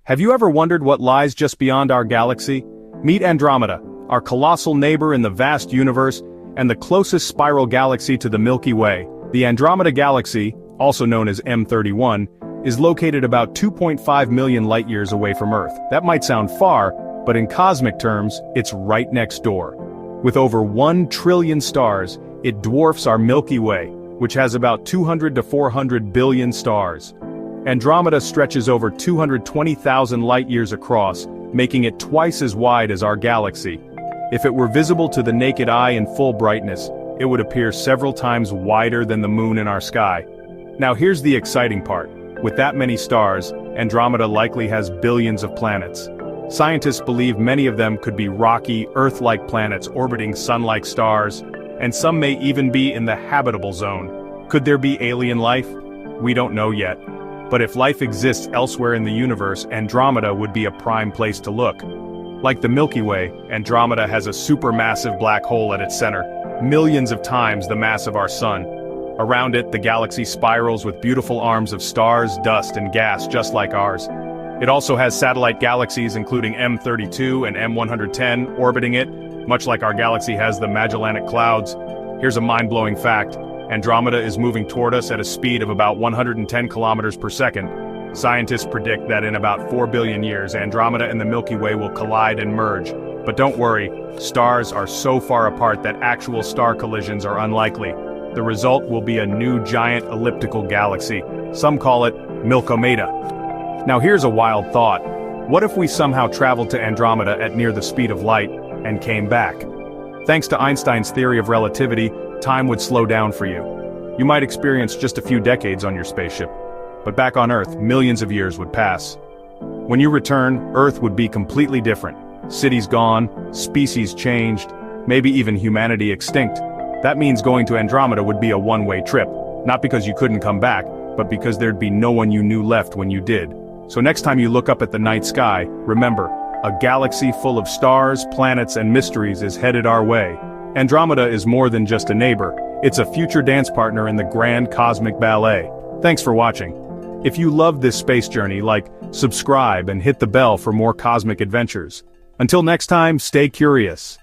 Have you ever wondered what lies just beyond our galaxy? Meet Andromeda, our colossal neighbor in the vast universe, and the closest spiral galaxy to the Milky Way. The Andromeda Galaxy, also known as M31, is located about 2.5 million light-years away from Earth. That might sound far, but in cosmic terms, it's right next door. With over 1 trillion stars, it dwarfs our Milky Way, which has about 200 to 400 billion stars. Andromeda stretches over 220,000 light-years across, making it twice as wide as our galaxy. If it were visible to the naked eye in full brightness, it would appear several times wider than the moon in our sky. Now here's the exciting part. With that many stars, Andromeda likely has billions of planets. Scientists believe many of them could be rocky, Earth-like planets orbiting sun-like stars, and some may even be in the habitable zone. Could there be alien life? We don't know yet. But if life exists elsewhere in the universe, Andromeda would be a prime place to look. Like the Milky Way, Andromeda has a supermassive black hole at its center, millions of times the mass of our sun. Around it, the galaxy spirals with beautiful arms of stars, dust, and gas just like ours. It also has satellite galaxies including M32 and M110 orbiting it, much like our galaxy has the Magellanic Clouds. Here's a mind-blowing fact. Andromeda is moving toward us at a speed of about 110 kilometers per second. Scientists predict that in about 4 billion years, Andromeda and the Milky Way will collide and merge. But don't worry, stars are so far apart that actual star collisions are unlikely. The result will be a new giant elliptical galaxy. Some call it Milkomeda. Now here's a wild thought. What if we somehow traveled to Andromeda at near the speed of light and came back? Thanks to Einstein's theory of relativity, time would slow down for you. You might experience just a few decades on your spaceship. But back on Earth, millions of years would pass. When you return, Earth would be completely different. Cities gone, species changed, maybe even humanity extinct. That means going to Andromeda would be a one-way trip. Not because you couldn't come back, but because there'd be no one you knew left when you did. So next time you look up at the night sky, remember, a galaxy full of stars, planets, and mysteries is headed our way. Andromeda is more than just a neighbor. It's a future dance partner in the grand cosmic ballet. Thanks for watching. If you loved this space journey, subscribe and hit the bell for more cosmic adventures. Until next time, stay curious.